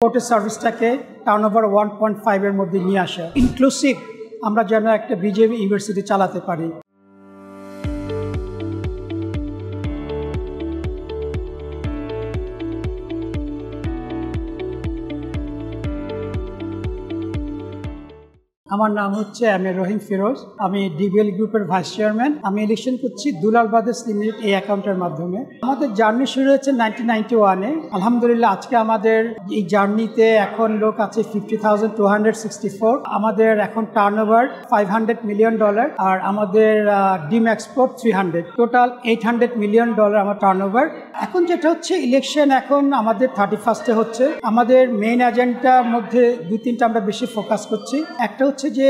পোর্টের সার্ভিসটাকে টার্নওভার 1.5 এর মধ্যে নিয়ে আসা, ইনক্লুসিভ আমরা যেন একটা বিজেপি ইউনিভার্সিটি চালাতে পারি। আমার নাম হচ্ছে রহিম ফিরোজ। আমি ডিবিএল গ্রুপের ভাইস চেয়ারম্যান। আমি ইলেকশন করছি দুলাল ব্রাদার্স লিমিটেড এই অ্যাকাউন্টের মাধ্যমে। আমাদের জার্নি শুরু হয়েছে 1991-এ। আলহামদুলিল্লাহ আজকে আমাদের এই জার্নিতে এখন লোক আছে 50,264। আমাদের এখন টার্নওভার $500 মিলিয়ন, আর আমাদের ডিম এক্সপোর্ট 300, টোটাল $800 মিলিয়ন আমার টার্নওভার। এখন যেটা হচ্ছে ইলেকশন এখন আমাদের 31-এ হচ্ছে। আমাদের মেইন এজেন্ডার মধ্যে 2-3টা আমরা বেশি ফোকাস করছি। একটা হচ্ছে যে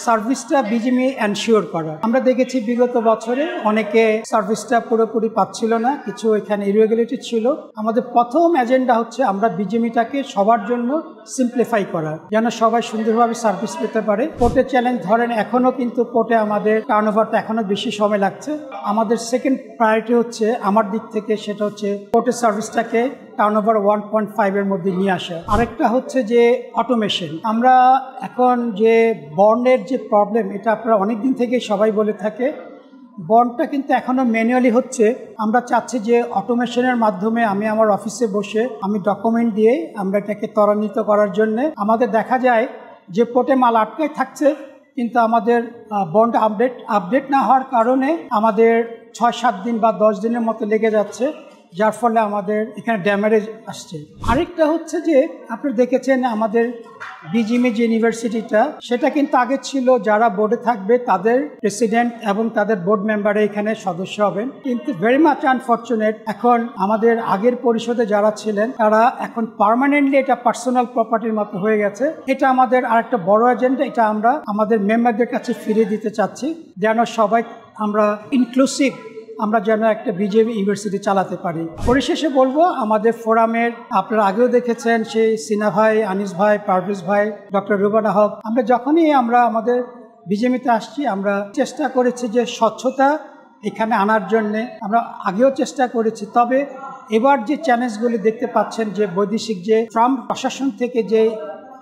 সার্ভিসটা বিজিএমই এনশিওর করা। আমরা দেখেছি বিগত বছরে অনেকে সার্ভিসটা পুরোপুরি পাচ্ছিল না, কিছু এখানে ইরেগুলারিটি ছিল। আমাদের প্রথম এজেন্ডা হচ্ছে আমরা বিজিএমইটাকে সবার জন্য সিম্পলিফাই করা, যেন সবাই সুন্দরভাবে সার্ভিস পেতে পারে। পোর্টের চ্যালেঞ্জ ধরেন এখনো কিন্তু পোর্টে আমাদের টার্নওভারটা এখনো বেশি সময় লাগছে। আমাদের সেকেন্ড প্রায়োরিটি হচ্ছে আমার দিক থেকে সেটা হচ্ছে পোর্টের সার্ভিসটাকে টার্নওভার 1.5 এর মধ্যে নিয়ে আসা। আরেকটা হচ্ছে যে অটোমেশন। আমরা এখন যে বন্ডের যে প্রবলেম, এটা আপনারা অনেকদিন থেকে সবাই বলে থাকে, বন্ডটা কিন্তু এখনও ম্যানুয়ালি হচ্ছে। আমরা চাচ্ছি যে অটোমেশনের মাধ্যমে আমি আমার অফিসে বসে আমি ডকুমেন্ট দিয়ে আমরা এটাকে ত্বরান্বিত করার জন্য। আমাদের দেখা যায় যে পোর্টে মাল আটকায় থাকছে, কিন্তু আমাদের বন্ড আপডেট না হওয়ার কারণে আমাদের 6-7 দিন বা 10 দিনের মতো লেগে যাচ্ছে, যার ফলে আমাদের এখানে ড্যামেজ আসছে। আরেকটা হচ্ছে যে আপনারা দেখেছেন আমাদের বিজিএমই যে ইউনিভার্সিটিটা, সেটা কিন্তু আগে ছিল যারা বোর্ডে থাকবে তাদের প্রেসিডেন্ট এবং তাদের বোর্ড মেম্বারে এখানে সদস্য হবেন, কিন্তু ভেরি মাচ আনফর্চুনেট এখন আমাদের আগের পরিষদে যারা ছিলেন তারা এখন পার্মানেন্টলি এটা পার্সোনাল প্রপার্টির মতো হয়ে গেছে। এটা আমাদের আরেকটা বড় এজেন্ডা, এটা আমরা আমাদের মেম্বারদের কাছে ফিরিয়ে দিতে চাচ্ছি, যেন সবাই আমরা ইনক্লুসিভ আমরা যেন একটা বিজেপি ইউনিভার্সিটি চালাতে পারি। পরিশেষে বলবো আমাদের ফোরামের আপনারা আগেও দেখেছেন সেই সিনা ভাই, আনিস ভাই, পারভেজ ভাই, ডক্টর রুবানা হক, আমরা যখনই আমরা আমাদের বিজেপিতে আসছি আমরা চেষ্টা করেছি যে স্বচ্ছতা এখানে আনার জন্যে। আমরা আগেও চেষ্টা করেছি, তবে এবার যে চ্যালেঞ্জগুলি দেখতে পাচ্ছেন যে বৈদেশিক যে ট্রাম্প প্রশাসন থেকে যে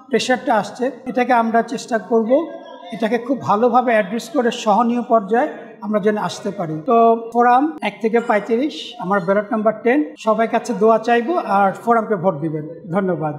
প্রেশারটা আসছে, এটাকে আমরা চেষ্টা করব এটাকে খুব ভালোভাবে অ্যাড্রেস করে সহনীয় পর্যায়ে আমরা যেন আসতে পারি। তো ফোরাম 1 থেকে 35, আমার ব্যালট নাম্বার 10, সবাই কাছে দোয়া চাইবো আর ফোরামকে ভোট দিবেন। ধন্যবাদ।